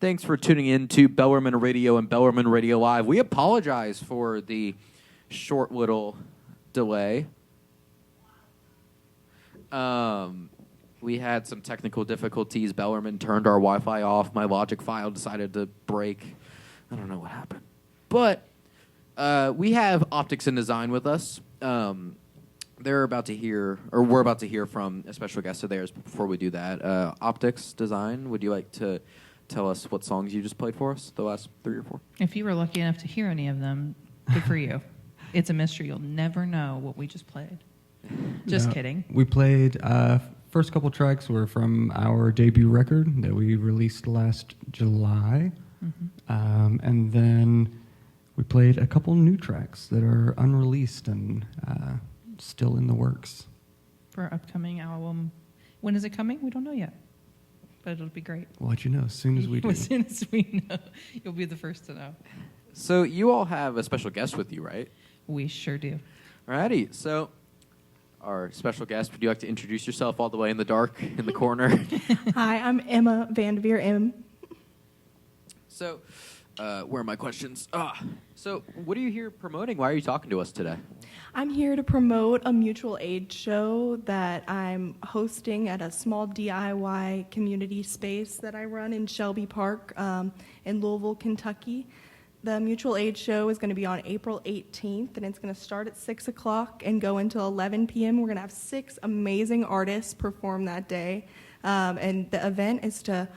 Thanks for tuning in to Bellarmine Radio and Bellarmine Radio Live. We apologize for the short little delay. We had some technical difficulties. Bellarmine turned our Wi-Fi off. My logic file decided to break. I don't know what happened. But we have Optics and Design with us. We're about to hear from a special guest of theirs. Before we do that, Optics Design, would you like to tell us what songs you just played for us, the last 3 or 4? If you were lucky enough to hear any of them, good for you. It's a mystery. You'll never know what we just played. Just kidding. We played, first couple tracks were from our debut record that we released last July. Mm-hmm. And then we played a couple new tracks that are unreleased and still in the works. For our upcoming album. When is it coming? We don't know yet. But it'll be great. We'll let you know as soon as we do. As soon as we know. You'll be the first to know. So you all have a special guest with you, right? We sure do. Alrighty. So our special guest, would you like to introduce yourself all the way in the dark in the corner? Hi, I'm Emma Vanderveer, M. So, where are my questions? So what are you here promoting? Why are you talking to us today? I'm here to promote a mutual aid show that I'm hosting at a small DIY community space that I run in Shelby Park in Louisville, Kentucky. The mutual aid show is going to be on April 18th, and it's going to start at 6 o'clock and go until 11 p.m. We're going to have 6 amazing artists perform that day, and the event is to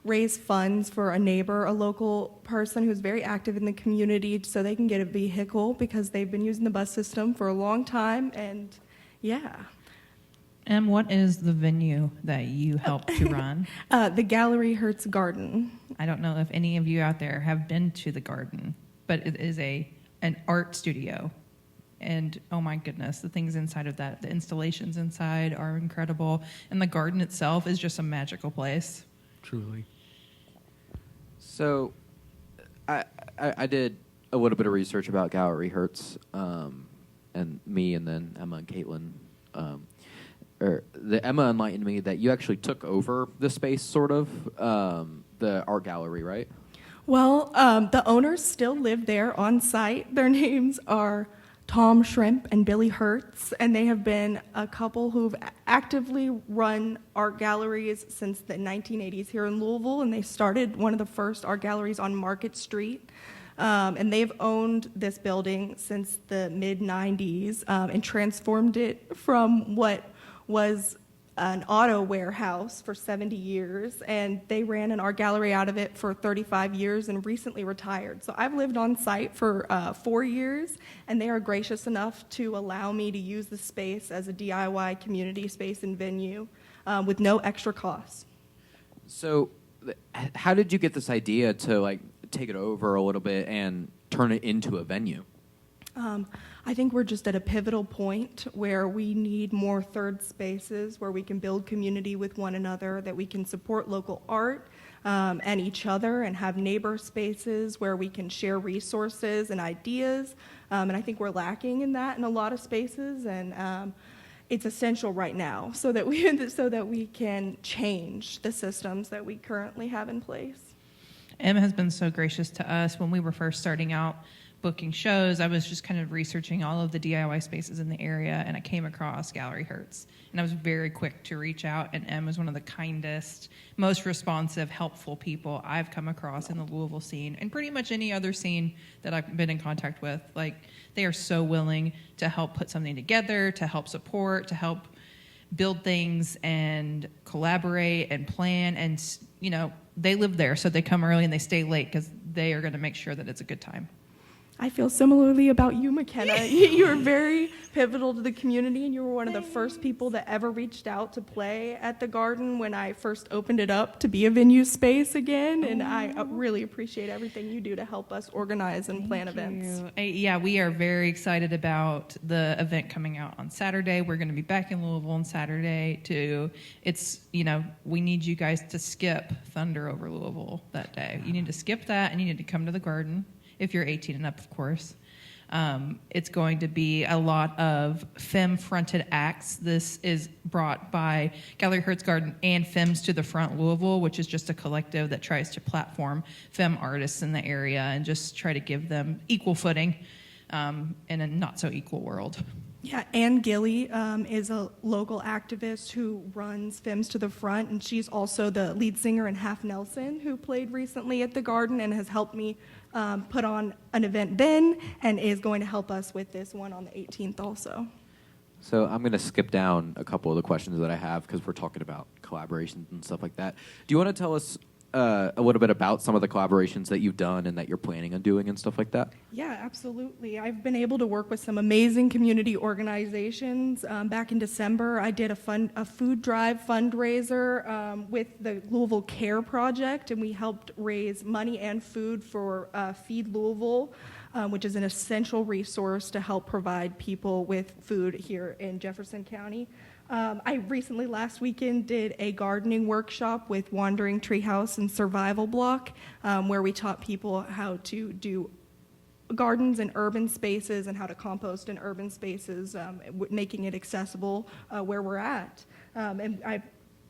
raise funds for a neighbor, a local person who's very active in the community so they can get a vehicle because they've been using the bus system for a long time, and yeah. And what is the venue that you help to run? The Gallery Hertz Garden. I don't know if any of you out there have been to the garden, but it is an art studio. And oh my goodness, the things inside of that, the installations inside are incredible. And the garden itself is just a magical place. Truly. So, I did a little bit of research about Gallery Hertz, and me, and then Emma and Katelynn. Emma enlightened me that you actually took over the space, sort of, the art gallery, right? Well, the owners still live there on site. Their names are Tom Shrimp and Billy Hertz, and they have been a couple who've actively run art galleries since the 1980s here in Louisville, and they started one of the first art galleries on Market Street. And they've owned this building since the mid-90s and transformed it from what was an auto warehouse for 70 years, and they ran an art gallery out of it for 35 years and recently retired. So I've lived on site for 4 years, and they are gracious enough to allow me to use the space as a DIY community space and venue with no extra cost. So how did you get this idea to take it over a little bit and turn it into a venue? I think we're just at a pivotal point where we need more third spaces where we can build community with one another, that we can support local art and each other, and have neighbor spaces where we can share resources and ideas. And I think we're lacking in that in a lot of spaces, and it's essential right now so that we can change the systems that we currently have in place. Emma has been so gracious to us. When we were first starting out booking shows, I was just kind of researching all of the DIY spaces in the area, and I came across Gallery Hertz. And I was very quick to reach out, and Em is one of the kindest, most responsive, helpful people I've come across in the Louisville scene, and pretty much any other scene that I've been in contact with. They are so willing to help put something together, to help support, to help build things and collaborate and plan. And, they live there, so they come early and they stay late because they are going to make sure that it's a good time. I feel similarly about you, McKenna. You were very pivotal to the community, and you were one of the first people that ever reached out to play at the garden when I first opened it up to be a venue space again, and I really appreciate everything you do to help us organize and plan events. Yeah, we are very excited about the event coming out on Saturday. We're going to be back in Louisville on Saturday we need you guys to skip Thunder over Louisville that day. You need to skip that, and you need to come to the garden. If you're 18 and up, of course. It's going to be a lot of femme-fronted acts. This is brought by Gallery Hertz Garden and Femmes to the Front Louisville, which is just a collective that tries to platform femme artists in the area and just try to give them equal footing in a not-so-equal world. Yeah, Ann Gilly is a local activist who runs Femmes to the Front, and she's also the lead singer in Half Nelson, who played recently at the Garden and has helped me put on an event then, and is going to help us with this one on the 18th also. So I'm going to skip down a couple of the questions that I have because we're talking about collaborations and stuff like that. Do you want to tell us a little bit about some of the collaborations that you've done and that you're planning on doing and stuff like that? Yeah, absolutely. I've been able to work with some amazing community organizations. Back in December, I did a food drive fundraiser with the Louisville Care Project, and we helped raise money and food for Feed Louisville, which is an essential resource to help provide people with food here in Jefferson County. I recently, last weekend, did a gardening workshop with Wandering Treehouse and Survival Block, where we taught people how to do gardens in urban spaces and how to compost in urban spaces, making it accessible where we're at. And I'm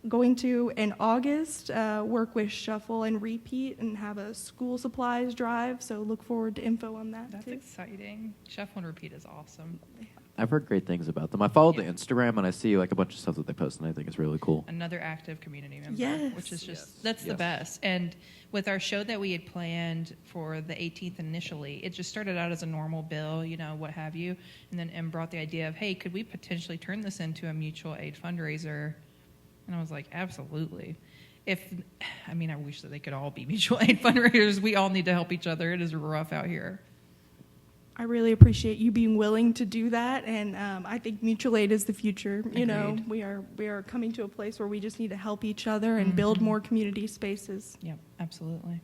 going to, in August, work with Shuffle and Repeat and have a school supplies drive, so look forward to info on that. That's too. exciting. Shuffle and Repeat is awesome. I've heard great things about them. I follow the Instagram and I see like a bunch of stuff that they post, and I think it's really cool. Another active community member, Yes. which is just, Yes. that's the Yes. best. And with our show that we had planned for the 18th initially, it just started out as a normal bill, what have you. And then Em brought the idea of, hey, could we potentially turn this into a mutual aid fundraiser? And I was like, absolutely. I wish that they could all be mutual aid fundraisers. We all need to help each other. It is rough out here. I really appreciate you being willing to do that, and I think mutual aid is the future. Agreed. We are coming to a place where we just need to help each other and build more community spaces. Yep, absolutely.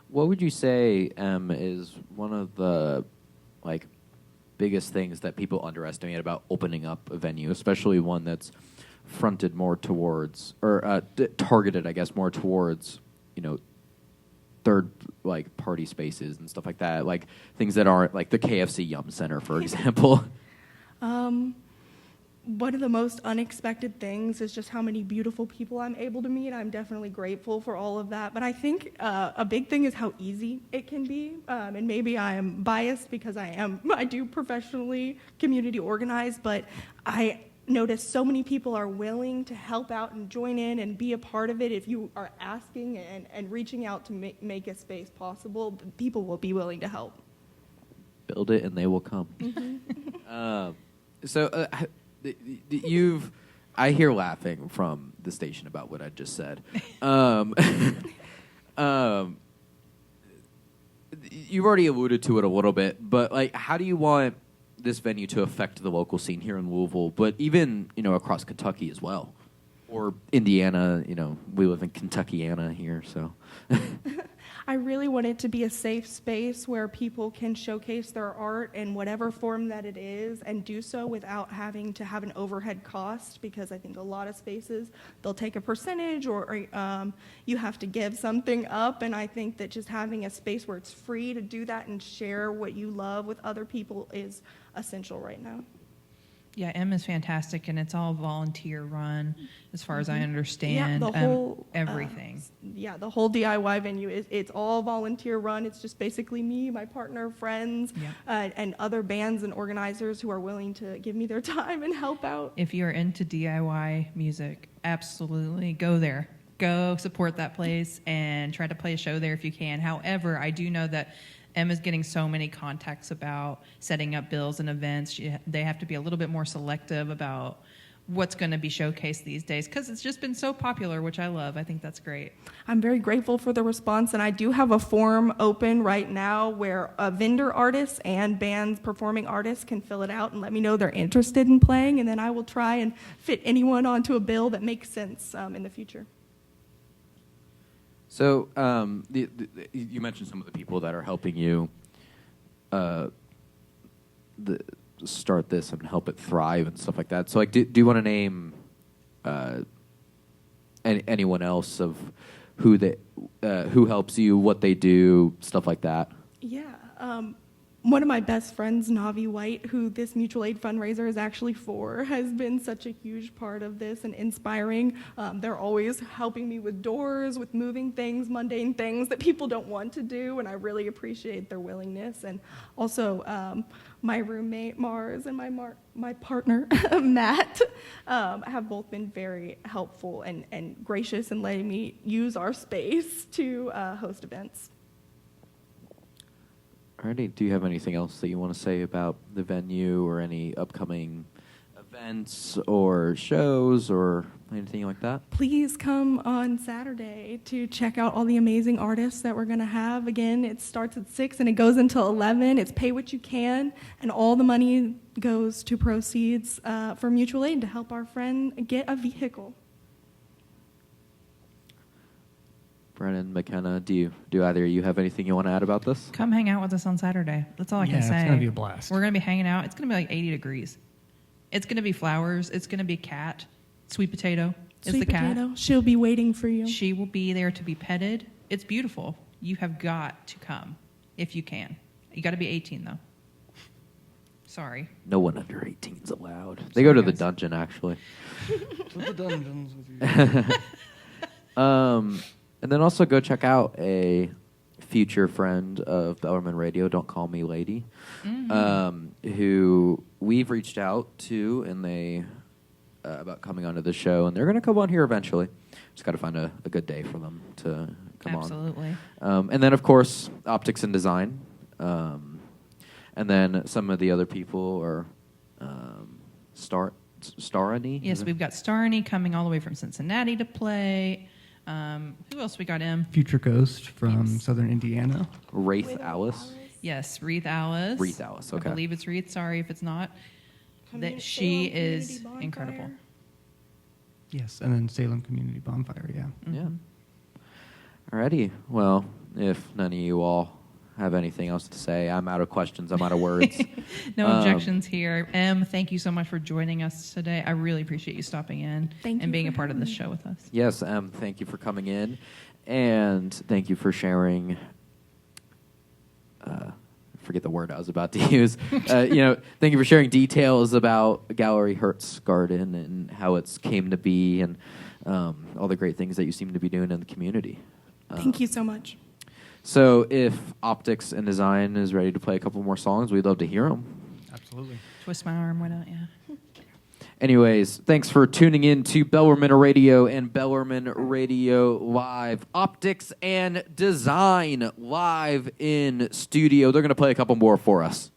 What would you say is one of the biggest things that people underestimate about opening up a venue, especially one that's fronted more towards or targeted, I guess, more towards third party spaces and stuff like that, like things that aren't like the KFC Yum Center, for example? One of the most unexpected things is just how many beautiful people I'm able to meet. I'm definitely grateful for all of that. But I think a big thing is how easy it can be. And maybe I am biased because I do professionally community organize, but I notice so many people are willing to help out and join in and be a part of it. If you are asking and reaching out to make a space possible, people will be willing to help. Build it and they will come. I hear laughing from the station about what I just said. You've already alluded to it a little bit, but how do you want this venue to affect the local scene here in Louisville, but even across Kentucky as well, or Indiana? We live in Kentuckiana here, so. I really want it to be a safe space where people can showcase their art in whatever form that it is and do so without having to have an overhead cost, because I think a lot of spaces, they'll take a percentage or you have to give something up, and I think that just having a space where it's free to do that and share what you love with other people is essential right now. Yeah, M is fantastic, and it's all volunteer run, as far as I understand. Yeah, the whole everything. The whole DIY venue it's all volunteer run. It's just basically me, my partner, friends, and other bands and organizers who are willing to give me their time and help out. If you're into DIY music, absolutely go there. Go support that place and try to play a show there if you can. However, I do know that Emma's getting so many contacts about setting up bills and events. They have to be a little bit more selective about what's going to be showcased these days because it's just been so popular, which I love. I think that's great. I'm very grateful for the response, and I do have a form open right now where vendor artists and bands, performing artists can fill it out and let me know they're interested in playing, and then I will try and fit anyone onto a bill that makes sense in the future. So you mentioned some of the people that are helping you start this and help it thrive and stuff like that. So, do you want to name anyone else of who helps you, what they do, stuff like that? Yeah. One of my best friends, Navi White, who this mutual aid fundraiser is actually for, has been such a huge part of this and inspiring. They're always helping me with doors, with moving things, mundane things that people don't want to do, and I really appreciate their willingness. And also, my roommate, Mars, and my partner, Matt, have both been very helpful and gracious in letting me use our space to host events. Alrighty, do you have anything else that you want to say about the venue or any upcoming events or shows or anything like that? Please come on Saturday to check out all the amazing artists that we're going to have. Again, it starts at 6 and it goes until 11. It's pay what you can, and all the money goes to proceeds for mutual aid to help our friend get a vehicle. Brennan, McKenna, do either of you have anything you want to add about this? Come hang out with us on Saturday. That's all I can say. It's going to be a blast. We're going to be hanging out. It's going to be like 80 degrees. It's going to be flowers. It's going to be cat. Sweet Potato is Sweet the cat. Potato, she'll be waiting for you. She will be there to be petted. It's beautiful. You have got to come if you can. You got to be 18, though. Sorry. No one under 18 is allowed. They go to the dungeon, actually. To the dungeons with you. And then also go check out a future friend of Bellarmine Radio, Don't Call Me Lady, who we've reached out to, and they about coming onto the show, and they're going to come on here eventually. Just got to find a good day for them to come Absolutely. on. And then, of course, Optics and Design. And then some of the other people are Starany. Yes, we've got Starny coming all the way from Cincinnati to play. Who else we got, Em? Future Ghost from Southern Indiana. Wraith Alice. Yes, Wreath Alice. Wreath Alice, okay. I believe it's Wreath. Sorry if it's not. That she is incredible. Yes, and then Salem Community Bonfire, yeah. Yeah. Alrighty. Well, if none of you all have anything else to say, I'm out of questions. I'm out of words. No objections here. Em, thank you so much for joining us today. I really appreciate you stopping in and being a part of this show with us. Yes, thank you for coming in, and thank you for sharing. Forget the word I was about to use. Thank you for sharing details about Gallery Hertz Garden and how it's came to be, and all the great things that you seem to be doing in the community. Thank you so much. So if Optics and Design is ready to play a couple more songs, we'd love to hear them. Absolutely. Twist my arm, why not? Yeah. Anyways, thanks for tuning in to Bellarmine Radio and Bellarmine Radio Live. Optics and Design live in studio. They're going to play a couple more for us.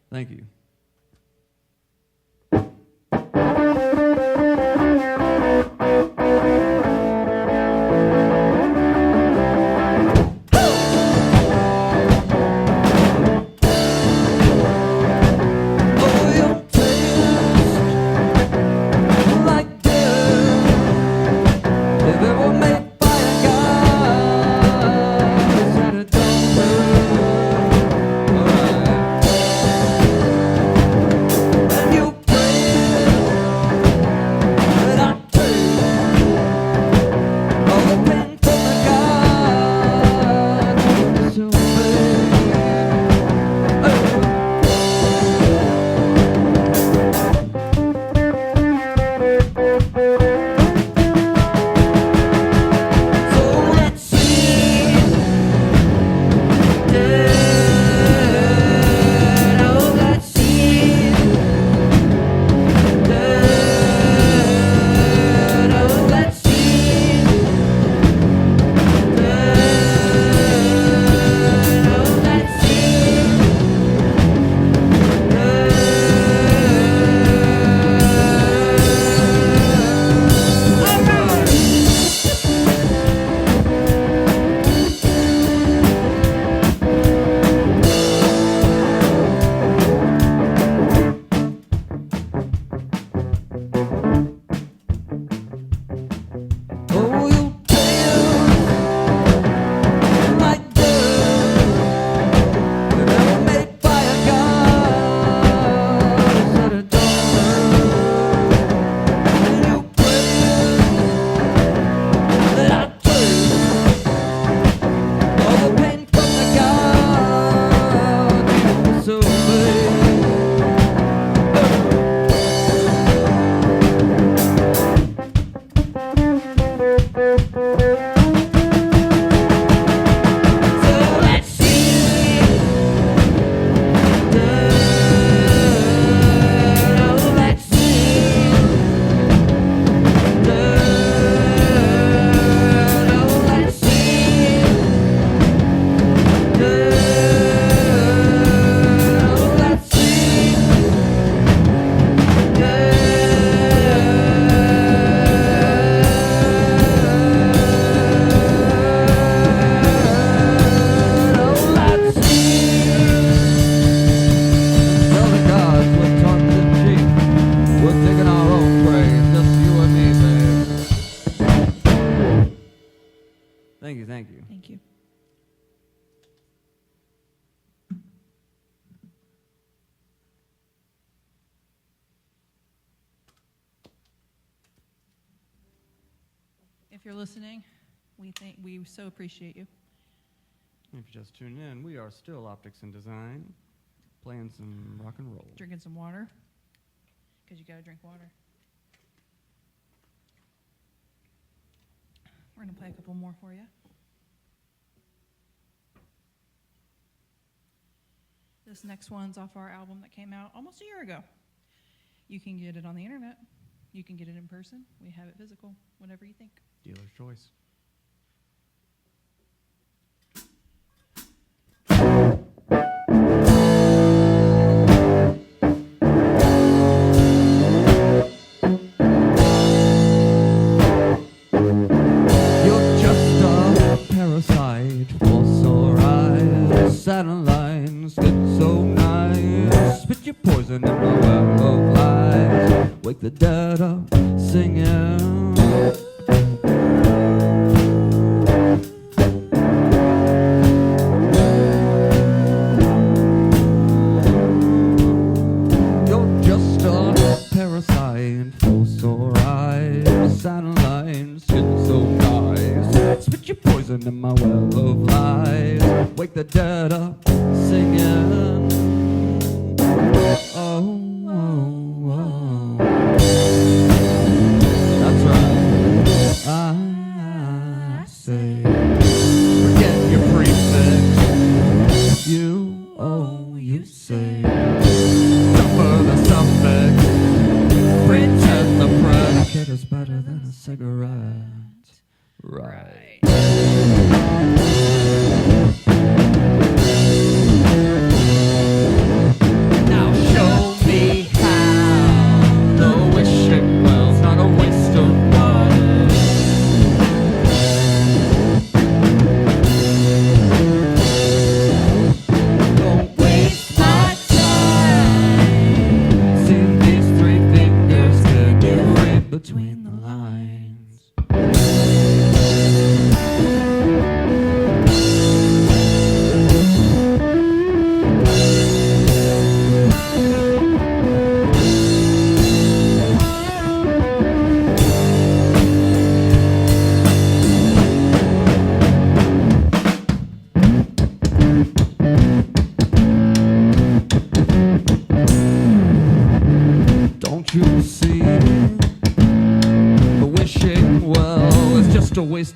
Thank you. Thank you. Thank you. If you're listening, we so appreciate you. If you just tune in, we are still Optics and Design, playing some rock and roll. Drinking some water, because you got to drink water. We're going to play a couple more for you. This next one's off our album that came out almost a year ago. You can get it on the internet. You can get it in person. We have it physical, whatever you think. Dealer's choice. You're just a parasite, force or eyes, satellite, so nice. Spit your poison in my web of lies. Wake the dead up, singing. You're just a parasite, force or eyes, satellite, skin so nice. Spit your poison in my well of lies. Wake the dead up, singing. Oh, oh, oh. That's right. I say, forget your prefix. You, oh, you say. Suffer the suffix. Pretend the predicate is better than a cigarette. Right. Now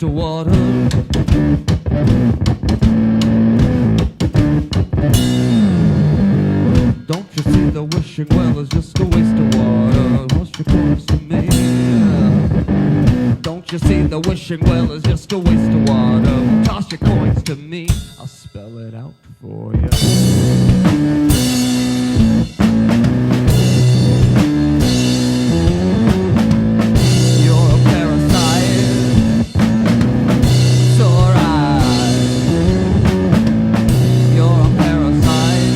waste of water. Don't you see the wishing well is just a waste of water? Wash your clothes to me. Don't you see the wishing well is just a waste of water? Toss your coins to me, I'll spell it out for you. You're a parasite, so right. You're a parasite,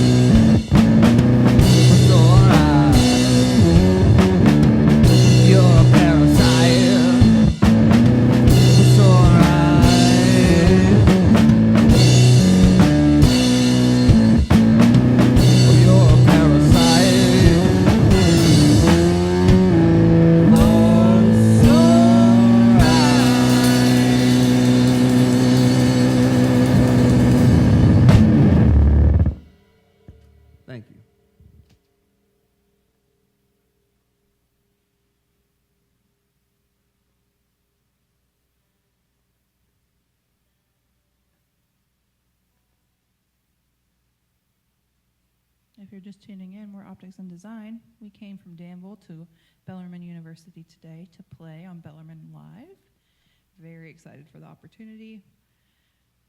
so right. You're a parasite, so right. You're a parasite, oh, so right. Thank you. If you're just tuning in, we're Optics and Design. We came from Danville to Bellarmine University today to play on Bellarmine Live. Very excited for the opportunity.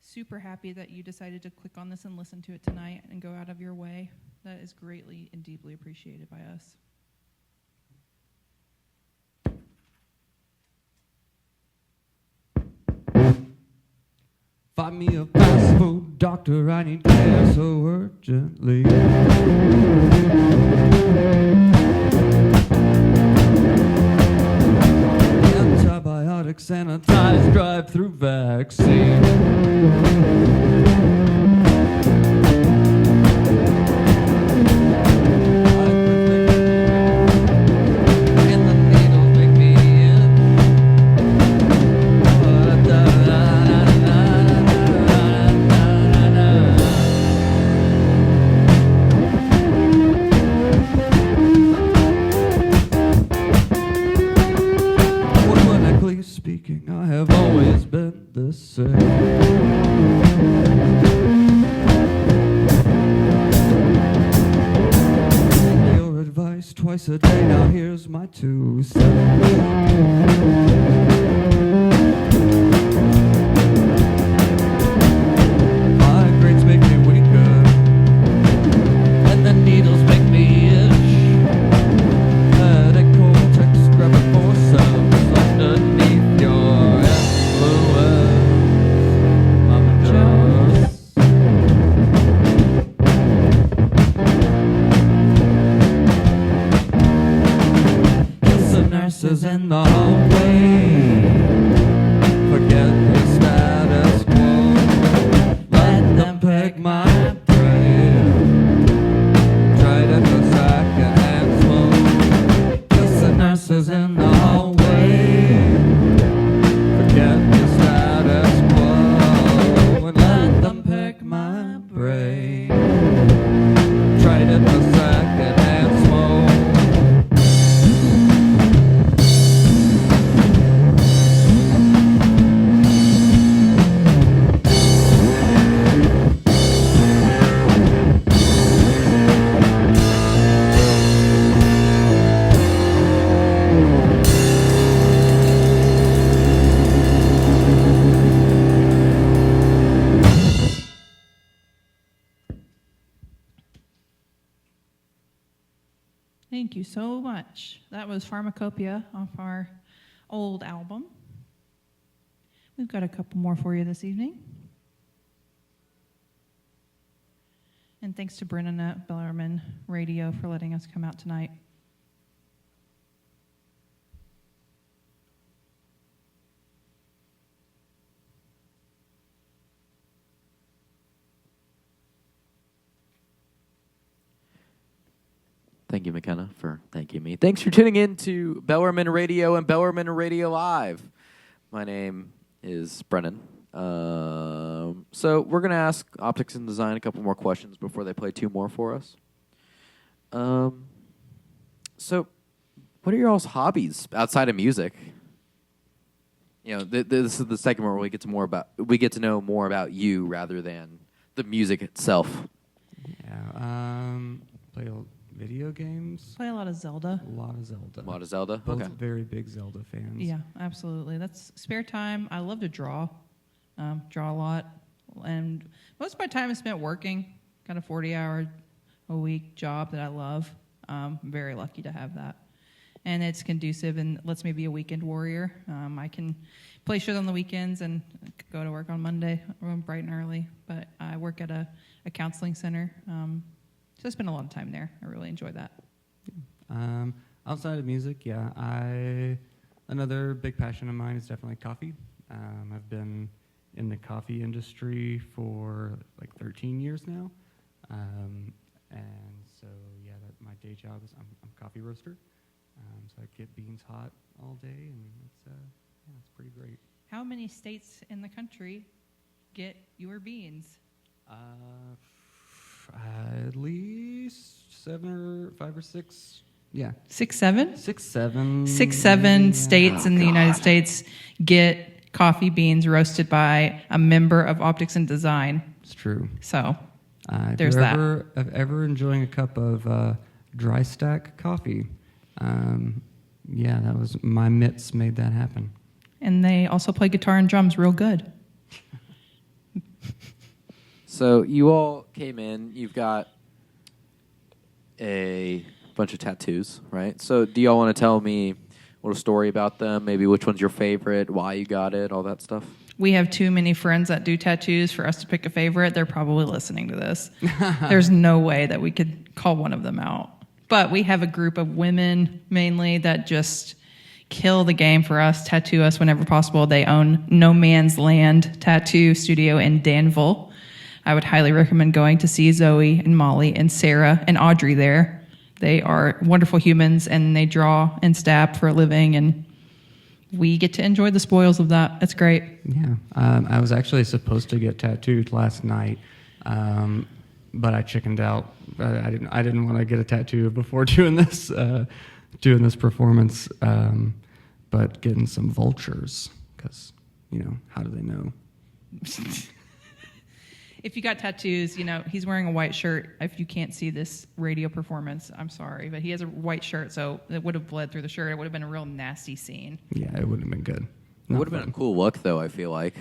Super happy that you decided to click on this and listen to it tonight and go out of your way. That is greatly and deeply appreciated by us. Find me a fast food doctor, I need care so urgently. Antibiotic sanitized drive-through vaccine. And the needles make me Politically speaking, I have always been the same. Your advice twice a day, now here's my 2 cents. Migraines make me weaker, and the needles make me itch. Medical text grabbing for subs underneath your influence. I'm just kiss the nurses in the hallway. Forget your status quo. Let them peg my brain. Try to go second hand smoke. Kiss the nurses in the hallway. Forget your status quo. And let them pick my brain. Try to go second hand smoke. Thank you so much. That was Pharmacopoeia off our old album. We've got a couple more for you this evening. And thanks to Brennan at Bellarmine Radio for letting us come out tonight. Thank you, McKenna, for thanking me. Thanks for tuning in to Bellarmine Radio and Bellarmine Radio Live. My name is Brennan. So we're going to ask Optics and Design a couple more questions before they play 2 more for us. So what are your all's hobbies outside of music? this is the segment where we get to know more about you rather than the music itself. Yeah. Play video games. Play a lot of Zelda. A lot of Zelda. A lot of Zelda. Both Okay. very big Zelda fans. Yeah, absolutely. That's spare time. I love to draw. Draw a lot. And most of my time is spent working. Got a 40-hour-a-week job that I love. I'm very lucky to have that. And it's conducive and lets me be a weekend warrior. I can play shows on the weekends and go to work on Monday bright and early. But I work at a counseling center. So I spend a lot of time there. I really enjoy that. Outside of music, another big passion of mine is definitely coffee. I've been in the coffee industry for like 13 years now. And so, my day job is I'm a coffee roaster. So I get beans hot all day, and it's pretty great. How many states in the country get your beans? At least 5 or 6. Yeah. 6, 7? 6, 7. 6, 7 states in the United States get coffee beans roasted by a member of Optics and Design. It's true. So If there's you're ever enjoying a cup of dry stack coffee, that was my mitts made that happen. And they also play guitar and drums real good. So you all came in. You've got a bunch of tattoos, right? So do y'all want to tell me a little story about them? Maybe which one's your favorite, why you got it, all that stuff? We have too many friends that do tattoos for us to pick a favorite. They're probably listening to this. There's no way that we could call one of them out. But we have a group of women mainly that just kill the game for us, tattoo us whenever possible. They own No Man's Land Tattoo Studio in Danville. I would highly recommend going to see Zoe and Molly and Sarah and Audrey there. They are wonderful humans, and they draw and stab for a living, and we get to enjoy the spoils of that. It's great. Yeah. I was actually supposed to get tattooed last night, but I chickened out. I didn't want to get a tattoo before doing this performance, but getting some vultures, because, how do they know? If you got tattoos, he's wearing a white shirt. If you can't see this radio performance, I'm sorry, but he has a white shirt, so it would have bled through the shirt. It would have been a real nasty scene. Yeah, it would have been good. It would have been a cool look, though, I feel like.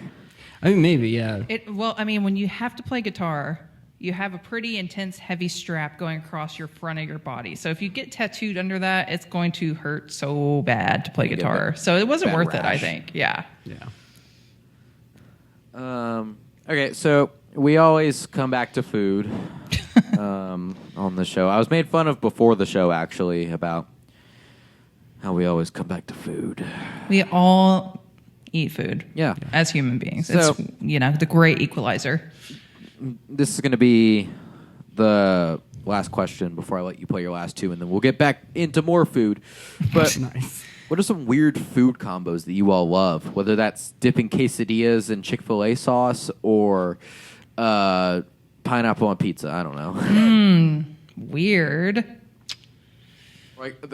I mean, maybe, yeah. When you have to play guitar, you have a pretty intense, heavy strap going across your front of your body. So if you get tattooed under that, it's going to hurt so bad to play guitar. So it wasn't worth it, I think. Yeah. Yeah. Okay, so we always come back to food on the show. I was made fun of before the show, actually, about how we always come back to food. We all eat food. Yeah. As human beings. So, it's, the great equalizer. This is going to be the last question before I let you play your last two, and then we'll get back into more food. But Nice. What are some weird food combos that you all love? Whether that's dipping quesadillas in Chick-fil-A sauce or pineapple on pizza. I don't know. Weird.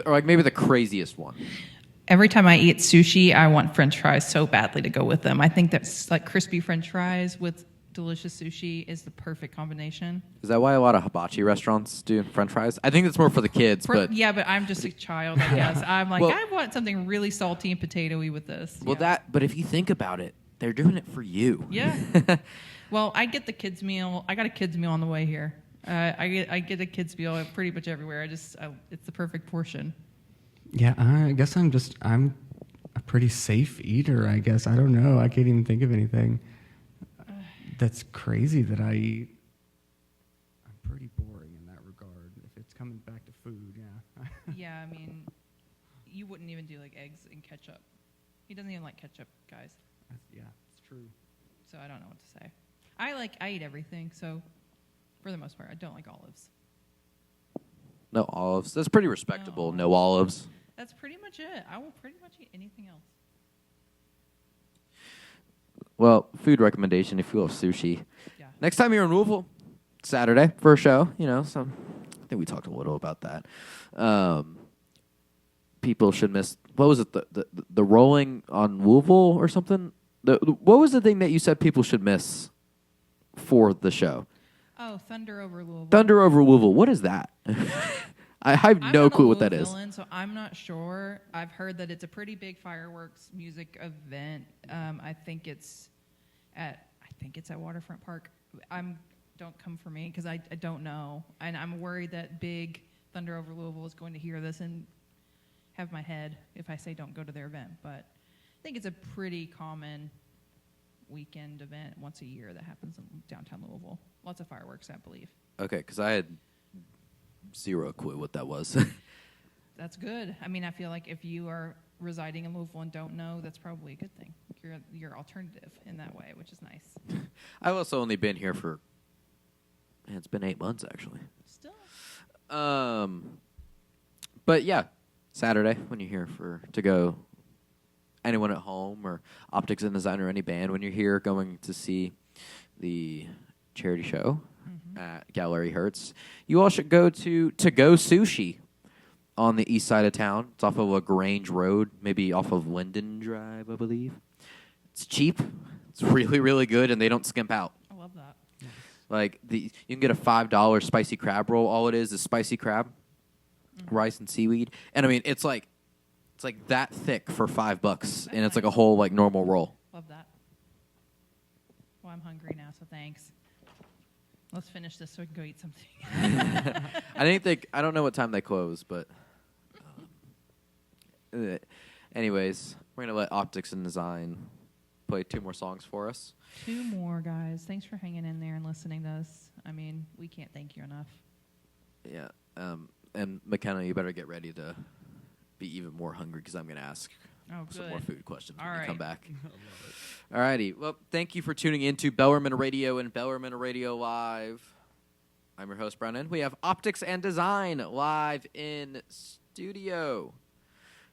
Or maybe the craziest one. Every time I eat sushi, I want French fries so badly to go with them. I think that's like crispy French fries with delicious sushi is the perfect combination. Is that why a lot of hibachi restaurants do French fries? I think it's more for the kids, but I'm just a child, I guess. I'm like, I want something really salty and potatoey with this. Well, but if you think about it, they're doing it for you. Yeah. Well, I get the kids meal. I got a kids meal on the way here. I get a kids meal pretty much everywhere. It's the perfect portion. Yeah, I guess I'm a pretty safe eater, I guess. I don't know. I can't even think of anything that's crazy that I eat. I'm pretty boring in that regard. If it's coming back to food, yeah. Yeah, I mean, you wouldn't even do like eggs and ketchup. He doesn't even like ketchup, guys. Yeah, it's true. So I don't know what to say. I eat everything, so for the most part, I don't like olives. No olives. That's pretty respectable. No olives. That's pretty much it. I will pretty much eat anything else. Well, food recommendation if you love sushi. Yeah. Next time you're in Louisville, Saturday for a show, so I think we talked a little about that. people should miss. What was it? The rolling on Louisville or something? What was the thing that you said people should miss for the show? Oh, Thunder over Louisville. Thunder over Louisville. What is that? I have no clue what that is. So I'm not sure. I've heard that it's a pretty big fireworks music event. I think it's at Waterfront Park. Don't come for me because I don't know, and I'm worried that big Thunder over Louisville is going to hear this and have my head if I say don't go to their event. But I think it's a pretty common weekend event once a year that happens in downtown Louisville. Lots of fireworks, I believe. Okay, because I had zero clue what that was. That's good. I mean, I feel like if you are residing in Louisville and don't know, that's probably a good thing. You're alternative in that way, which is nice. I've also only been here for, it's been 8 months actually. Still. But yeah, Saturday when you're here to go, anyone at home or Optics and Design or any band, when you're here going to see the charity show at Gallery Hertz, you all should go to Go Sushi on the east side of town. It's off of LaGrange Road, maybe off of Linden Drive, I believe. It's cheap. It's really, really good, and they don't skimp out. I love that. Like you can get a $5 spicy crab roll. All it is spicy crab, rice and seaweed, and I mean it's like that thick for $5, and it's like a whole like normal roll. Love that. Well, I'm hungry now, so thanks. Let's finish this so we can go eat something. I don't know what time they close, but anyways, we're gonna let Optics and Design play 2 more songs for us. 2 more, guys. Thanks for hanging in there and listening to us. I mean, we can't thank you enough. Yeah, and McKenna, you better get ready to be even more hungry because I'm gonna ask some more food questions when you come back. All righty. Well, thank you for tuning in to Bellarmine Radio and Bellarmine Radio Live. I'm your host, Brennan. We have Optics and Design live in studio.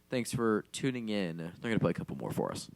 Thanks for tuning in. They're going to play a couple more for us.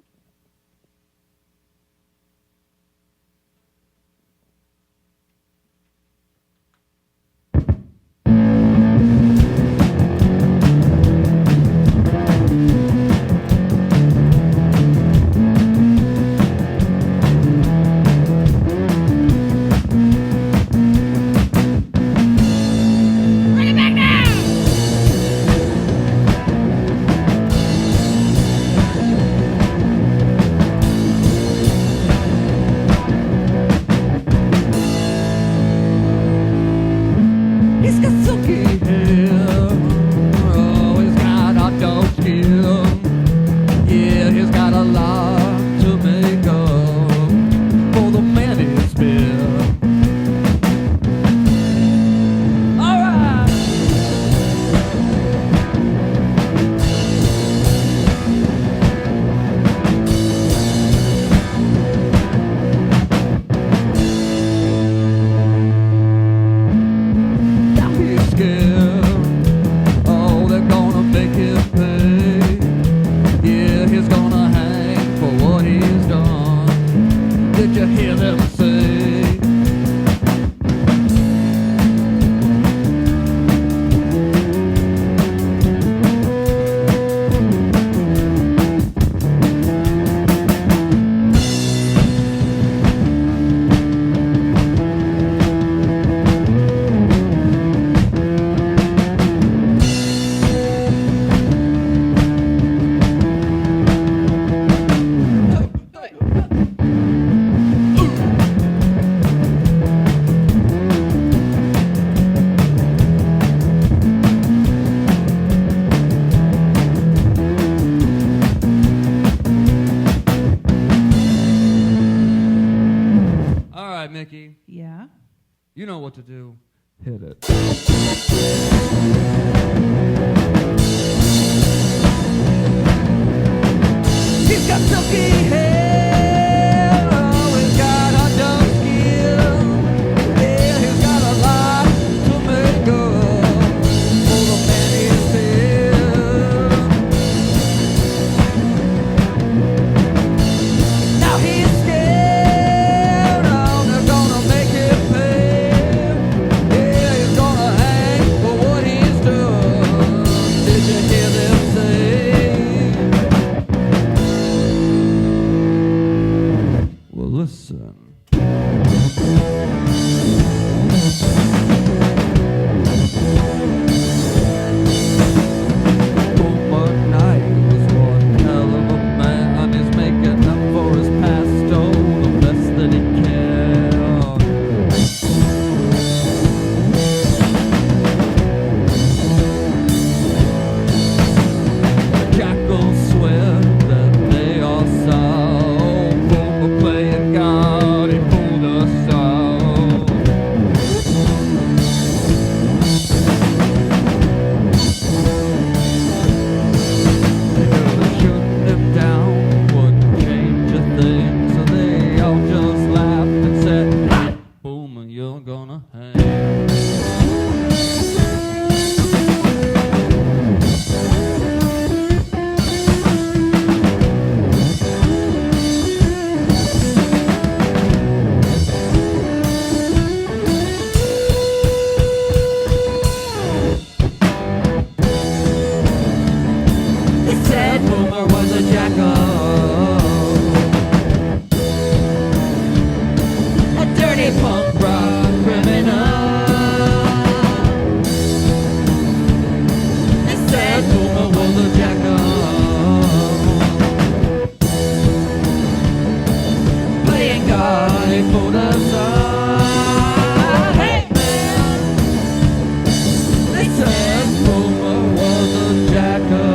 You know what to do. Hit it. He's got silky hair, always got a dark skin. Yeah, he's got a lot to make up for the man he's been. Now he's scared, oh, they're gonna make him pay. Yeah, he's gonna hang for what he's Boomer was a jacker.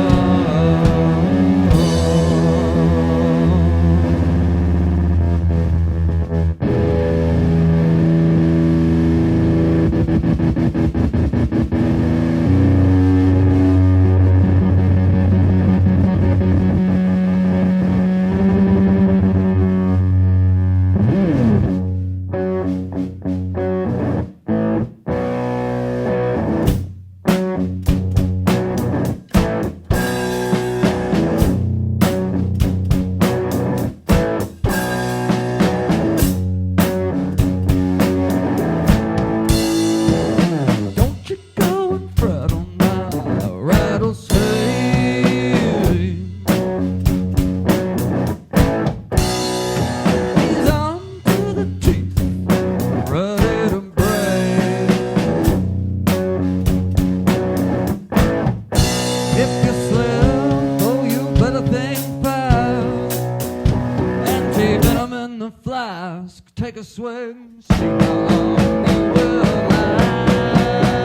Take a swing, sing along, you will lie.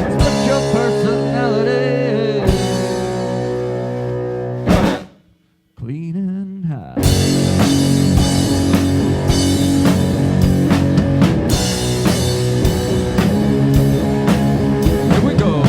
Split your personality, clean and high. Here we go.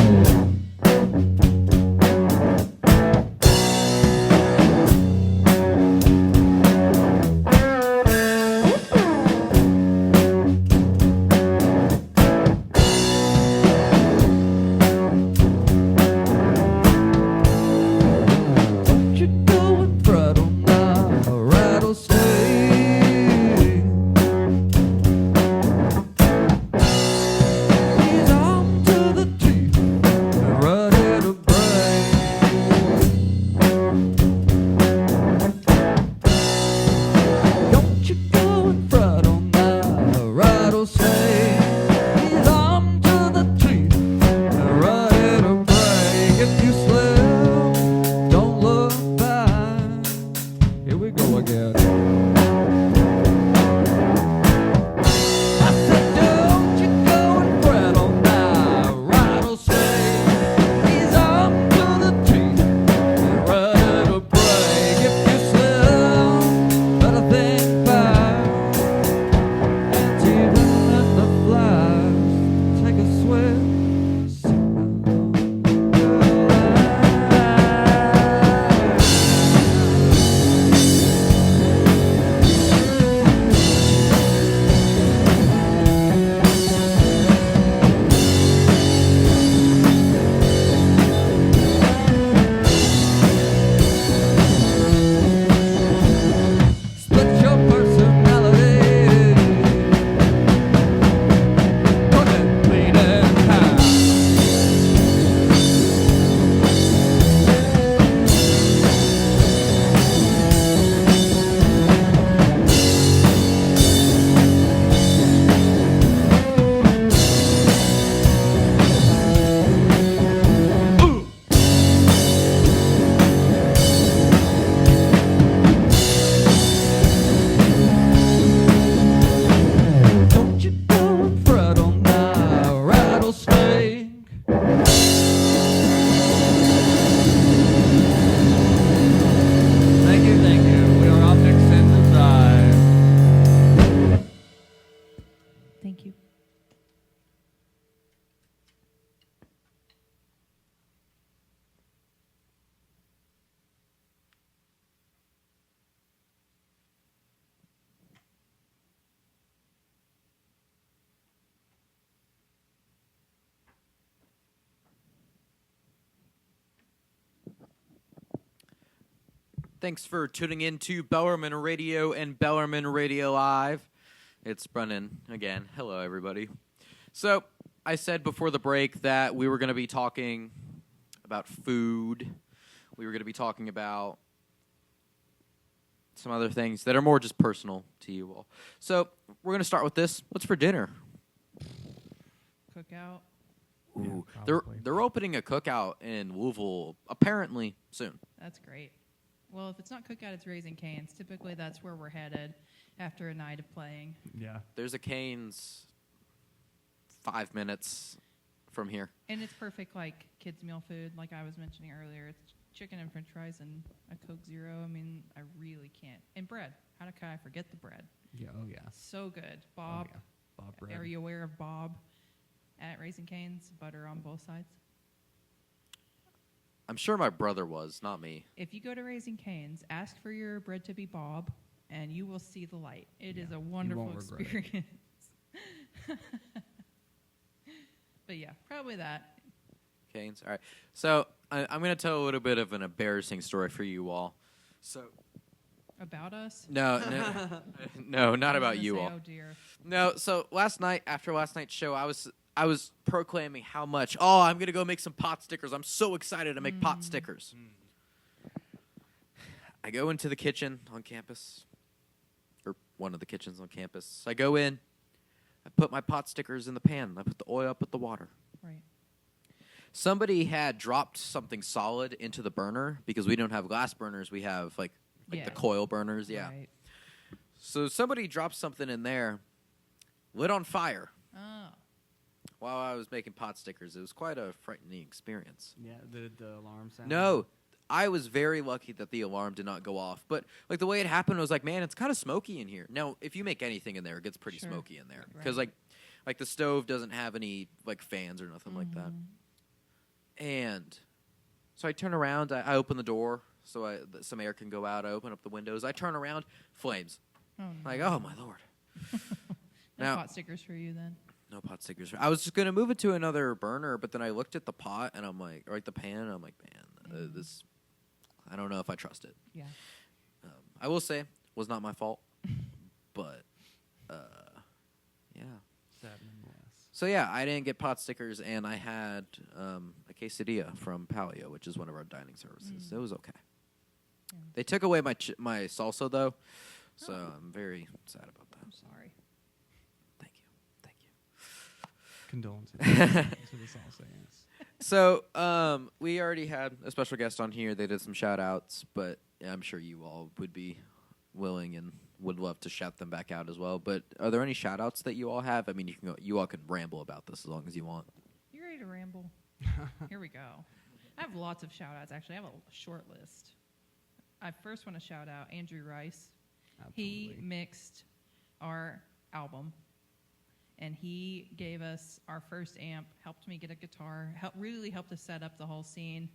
Thanks for tuning in to Bellarmine Radio and Bellarmine Radio Live. It's Brennan again. Hello, everybody. So, I said before the break that we were going to be talking about food. We were going to be talking about some other things that are more just personal to you all. So, we're going to start with this. What's for dinner? Cookout. Ooh, Yeah, they're opening a cookout in Louisville apparently soon. That's great. Well, if it's not Cookout, it's Raising Cane's. Typically, that's where we're headed after a night of playing. Yeah. There's a Cane's 5 minutes from here. And it's perfect, like kids' meal food, like I was mentioning earlier. It's chicken and French fries and a Coke Zero. I mean, I really can't. And bread. How can I forget the bread? Yeah. Oh yeah. So good. Bob. Oh, yeah. Bob bread. Are you aware of Bob at Raising Cane's? Butter on both sides. I'm sure my brother was, not me. If you go to Raising Cane's, ask for your bread to be Bob, and you will see the light. It is a wonderful won't regret experience. But yeah, probably that. Canes. All right. So I'm going to tell a little bit of an embarrassing story for you all. So About us? no, no, not I'm about gonna you say, all. Oh dear. No. So after last night's show, I was proclaiming how much. Oh, I'm going to go make some pot stickers. I'm so excited to make pot stickers. I go into the kitchen on campus, or one of the kitchens on campus. I go in. I put my pot stickers in the pan. I put the oil up with the water. Right. Somebody had dropped something solid into the burner because we don't have glass burners. We have like Yeah. the coil burners. Yeah. Right. So somebody dropped something in there, lit on fire Oh. while I was making pot stickers. It was quite a frightening experience. Yeah. The alarm sound. No, I was very lucky that the alarm did not go off. But like the way it happened, I was like, man, it's kind of smoky in here. Now, if you make anything in there, it gets pretty Sure. smoky in there because Right. like the stove doesn't have any like fans or nothing like that. And so I turn around, I open the door so some air can go out. I open up the windows. I turn around, flames. Oh, no. Like, oh my lord. No Now- pot stickers for you then. No pot stickers. I was just gonna move it to another burner, but then I looked at the pot and I'm like, or like the pan, and I'm like, man, this. I don't know if I trust it. Yeah. I will say, was not my fault, but yeah. Sad nonetheless. So yeah, I didn't get pot stickers, and I had a quesadilla from Palio, which is one of our dining services. It was okay. Yeah. They took away my salsa though, so Oh. I'm very sad about that. I'm sorry. Thank you. Condolences. That's what it's all saying. Yes. So we already had a special guest on here. They did some shout outs, but I'm sure you all would be willing and would love to shout them back out as well. But are there any shout outs that you all have? I mean, you all can ramble about this as long as you want. You ready to ramble? Here we go. I have lots of shout outs, actually. I have a short list. I first want to shout out Andrew Rice. He Absolutely. mixed our album, and he gave us our first amp, helped me get a guitar, really helped us set up the whole scene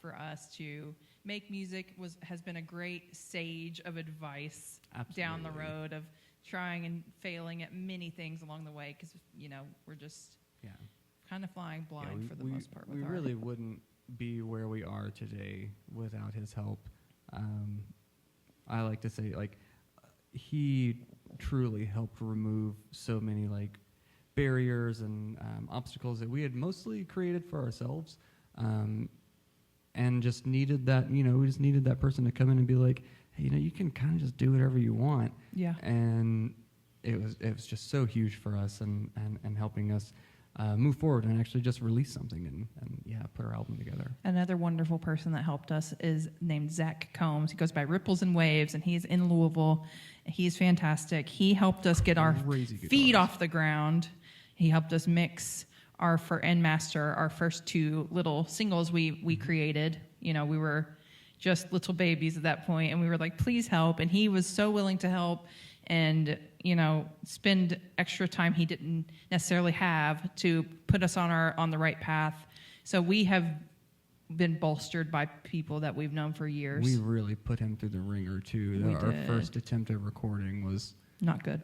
for us to make music. Has been a great sage of advice down the Absolutely. road of trying and failing at many things along the way, because we're just Yeah. kind of flying blind for the most part. We With really wouldn't be where we are today without his help. I like to say, like, he truly helped remove so many like barriers and obstacles that we had mostly created for ourselves, and just needed that. We just needed that person to come in and be like, hey, you can kind of just do whatever you want. Yeah. And it was just so huge for us and helping us move forward and actually just release something and put our album together. Another wonderful person that helped us is named Zach Combs. He goes by Ripples and Waves, and he's in Louisville. He's fantastic. He helped us get our Crazy good feet artist. off the ground. He helped us mix and master our first two little singles we created. We were just little babies at that point, and we were like, please help. And he was so willing to help and spend extra time he didn't necessarily have to put us on the right path. So we have been bolstered by people that we've known for years. We really put him through the ringer too. We Our did. first attempt at recording was Not good.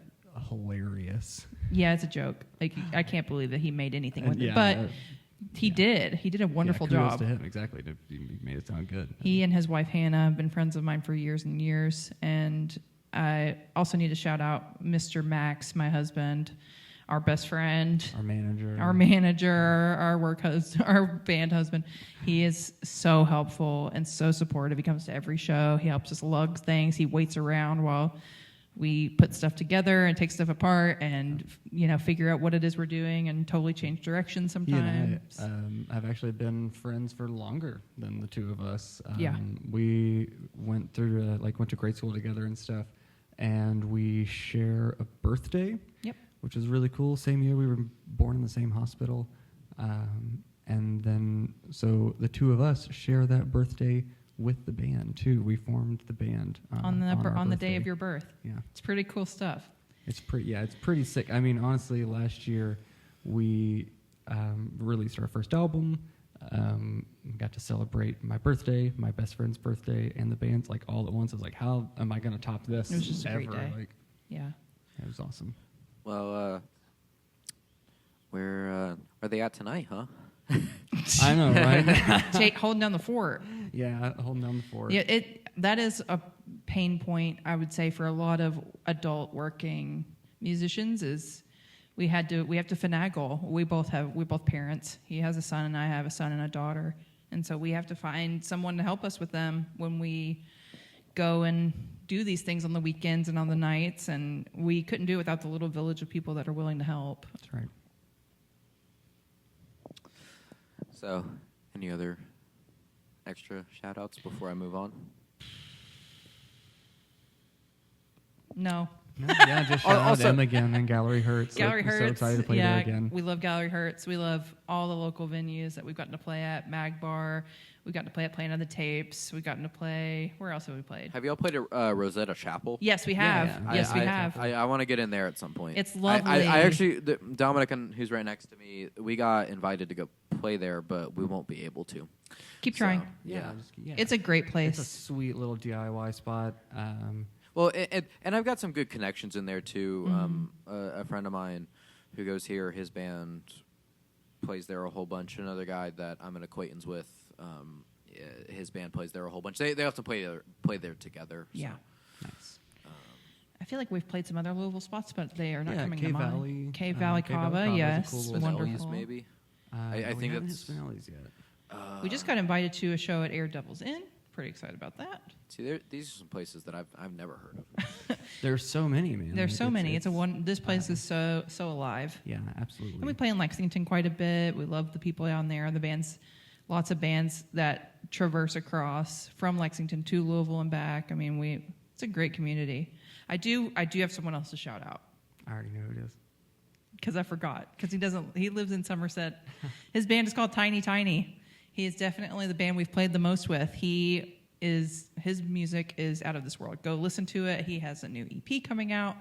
hilarious. Yeah, it's a joke. Like, I can't believe that he made anything with Yeah, it, but he did. He did a wonderful kudos job. to him. Exactly. He made it sound good. He and his wife Hannah have been friends of mine for years and years. And I also need to shout out Mr. Max, my husband, our best friend, Our manager. our band husband. He is so helpful and so supportive. He comes to every show. He helps us lug things. He waits around while we put stuff together and take stuff apart and figure out what it is we're doing and totally change direction He sometimes. and I have actually been friends for longer than the two of us. Yeah. We went through went to grade school together and stuff, and we share a birthday. Yep. Which is really cool. Same year we were born in the same hospital. And then, so the two of us share that birthday with the band too. We formed the band on the our day of birthday. your birth. Yeah, It's pretty cool stuff. it's pretty sick. I mean, honestly, last year we released our first album. Got to celebrate my birthday, my best friend's birthday, and the band's like all at once. I was like, how am I going to top this? It was just a ever? great day. Like, Yeah. it was awesome. Well, where are they at tonight, huh? I know, right? Holding down the fort. Yeah, holding down the fort. Yeah, that is a pain point, I would say, for a lot of adult working musicians. Is we have to finagle. We both parents. He has a son, and I have a son and a daughter, and so we have to find someone to help us with them when we go and do these things on the weekends and on the nights. And we couldn't do it without the little village of people that are willing to help. That's right. So, any other extra shout-outs before I move on? No. No, yeah, just shout out Also- them again and Gallery Hurts. Gallery We're Hurts. so excited to play yeah, there again. we love Gallery Hurts. We love all the local venues that we've gotten to play at. Mag Bar. We got to play at Playing on the Tapes. We've gotten to play. Where else have we played? Have y'all played at Rosetta Chapel? Yes, we Yeah, have. yeah. Yes, we I have. I want to get in there at some point. It's lovely. I actually, Dominic, who's right next to me, we got invited to go play there, but we won't be able to. Keep trying. So, Yeah, yeah. It's a great place. It's a sweet little DIY spot. Well, and I've got some good connections in there too. Mm-hmm. A friend of mine who goes here, his band plays there a whole bunch. Another guy that I'm an acquaintance with, his band plays there a whole bunch. They often play there together. So. Yeah. Nice. I feel like we've played some other Louisville spots, but they are not Yeah, coming Cave to mind. Valley, Cave Valley Cave Valley Cava, Cava is a yes. cool little Spinelli's Wonderful. maybe. I We think haven't that's hit Spinelli's yet. We just got invited to a show at Air Devils Inn. Pretty excited about that. See, these are some places that I've never heard of. There's so many, man. There's Like, so many. This place is so alive. Yeah, absolutely. And we play in Lexington quite a bit. We love the people down there. The bands, lots of bands that traverse across from Lexington to Louisville and back. I mean, it's a great community. I do have someone else to shout out I already know who it is. because I forgot because he lives in Somerset. His band is called Tiny Tiny. He is definitely the band we've played the most with. His music is out of this world. Go listen to it. He has a new EP coming out.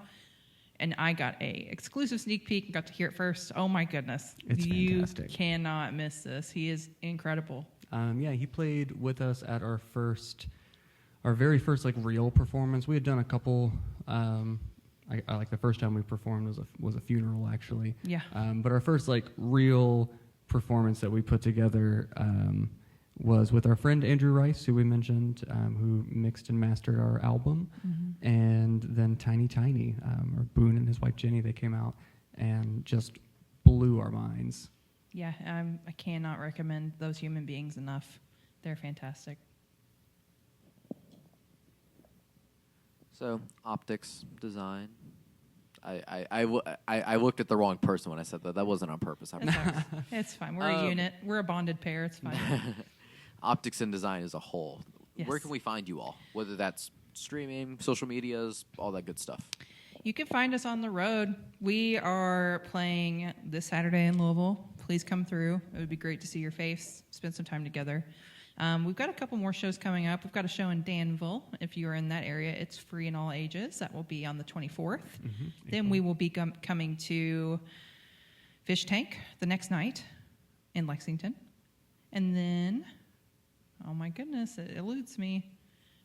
And I got a exclusive sneak peek and got to hear it first. Oh my goodness. It's you fantastic. cannot miss this. He is incredible. Yeah, he played with us at our very first like real performance. We had done a couple. I like the first time we performed was a funeral actually. Yeah. But our first like real performance that we put together was with our friend Andrew Rice, who we mentioned, who mixed and mastered our album, and then Tiny Tiny, or Boone and his wife Jenny. They came out and just blew our minds. Yeah, I cannot recommend those human beings enough. They're fantastic. So, optics, design. I looked at the wrong person when I said that. That wasn't on purpose. It sucks. It's fine. We're a unit. We're a bonded pair. It's fine. Optics and design as a whole. Yes. Where can we find you all? Whether that's streaming, social medias, all that good stuff. You can find us on the road. We are playing this Saturday in Louisville. Please come through. It would be great to see your face, spend some time together. We've got a couple more shows coming up. We've got a show in Danville. If you are in that area, it's free in all ages. That will be on the 24th. Then we will be coming to Fish Tank the next night in Lexington. And then, oh my goodness, it eludes me.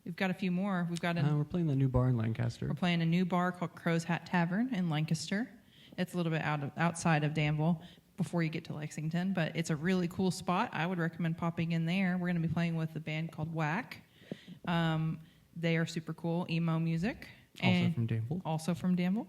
We've got a few more. We're playing the new bar in Lancaster. We're playing a new bar called Crow's Hat Tavern in Lancaster. It's a little bit outside of Danville before you get to Lexington, but it's a really cool spot. I would recommend popping in there. We're going to be playing with a band called Whack. They are super cool, emo music. Also from Danville. Also from Danville.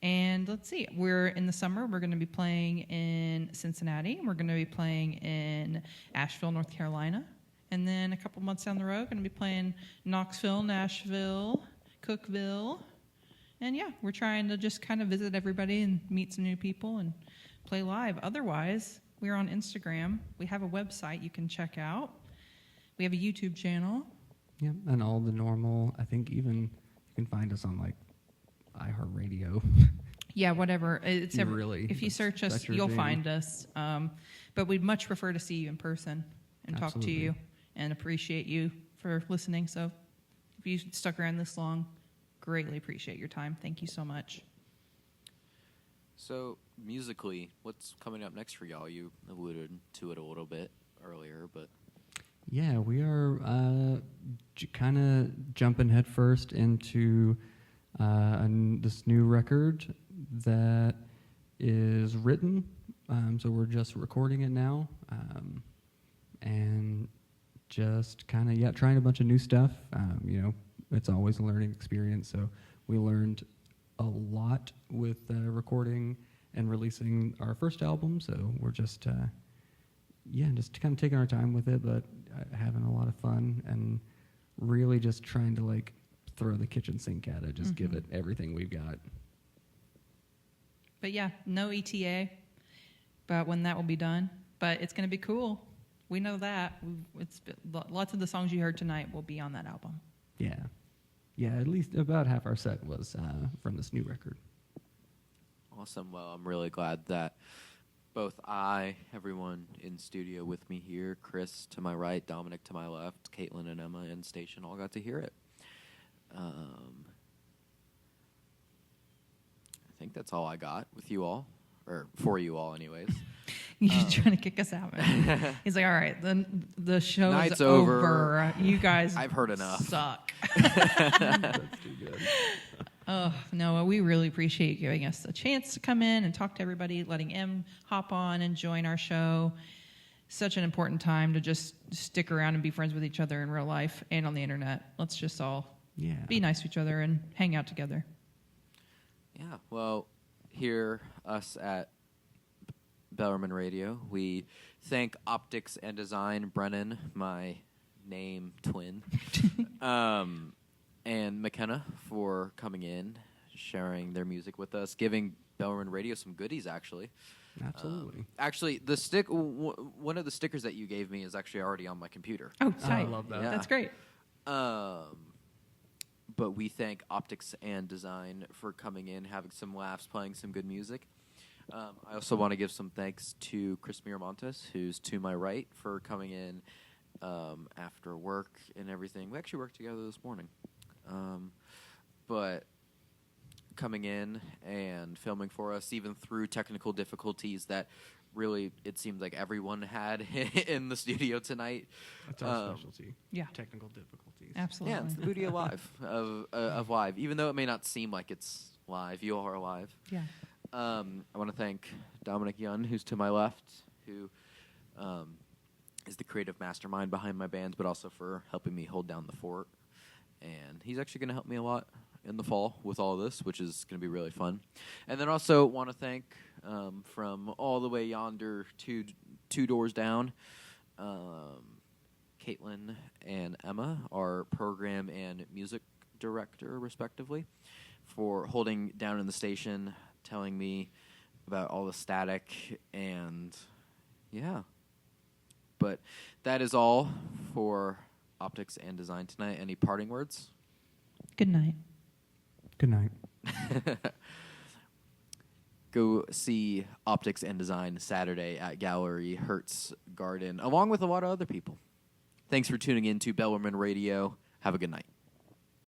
And let's see, in the summer, we're going to be playing in Cincinnati. We're going to be playing in Asheville, North Carolina. And then a couple months down the road, going to be playing Knoxville, Nashville, Cookeville. And yeah, we're trying to just kind of visit everybody and meet some new people and play live. Otherwise, we're on Instagram. We have a website you can check out. We have a YouTube channel. Yeah, and all the normal. I think even you can find us on like iHeartRadio. Yeah, whatever. It's You really- if you search us, that's your you'll jam. find us. But we'd much prefer to see you in person and talk to Absolutely. you and appreciate you for listening. So if you stuck around this long, greatly appreciate your time. Thank you so much. So, musically, what's coming up next for y'all? You alluded to it a little bit earlier, but Yeah, we are kind of jumping headfirst into this new record that is written. So we're just recording it now, and just kind of trying a bunch of new stuff. It's always a learning experience. So we learned a lot with recording and releasing our first album. So we're just just kind of taking our time with it, but having a lot of fun and really just trying to throw the kitchen sink at it, just give it everything we've got. But yeah, no ETA about when that will be done. But it's going to be cool. We know that. Lots of the songs you heard tonight will be on that album. Yeah. Yeah, at least about half our set was from this new record. awesome. Well, I'm really glad that both everyone in studio with me here, Chris to my right, Dominic to my left, Katelynn and Emma in station all got to hear it. I think that's all I got with you all, or for you all anyways. You're trying to kick us out, man. He's like, all right, then the show's Night's over. You guys I've heard enough. Suck. That's too good. Oh, no, we really appreciate you giving us a chance to come in and talk to everybody, letting Em hop on and join our show. Such an important time to just stick around and be friends with each other in real life and on the internet. Let's just all be nice to each other and hang out together. Yeah, well, here, us at Bellarmine Radio, we thank Optics and Design, Brennan, my name twin, and McKenna for coming in, sharing their music with us, giving Bellarmine Radio some goodies, actually. Absolutely. Actually, one of the stickers that you gave me is actually already on my computer. Oh, tight. I love that. Yeah. That's great. But we thank Optics and Design for coming in, having some laughs, playing some good music. I also want to give some thanks to Chris Miramontes, who's to my right, for coming in after work and everything. We actually worked together this morning. But coming in and filming for us, even through technical difficulties that really it seemed like everyone had in the studio tonight. That's our specialty. Yeah. Technical difficulties. Absolutely. Yeah, it's the beauty of live, of live. Even though it may not seem like it's live, you are live. Yeah. I want to thank Dominic Yun, who's to my left, who is the creative mastermind behind my bands, but also for helping me hold down the fort. And he's actually going to help me a lot in the fall with all of this, which is going to be really fun. And then also want to thank, from all the way yonder two doors down, Katelynn and Emma, our program and music director, respectively, for holding down in the station, telling me about all the static, and yeah. But that is all for Optics and Design tonight. Any parting words? Good night. Good night. Go see Optics and Design Saturday at Gallery Hertz Garden, along with a lot of other people. Thanks for tuning in to Bellarmine Radio. Have a good night.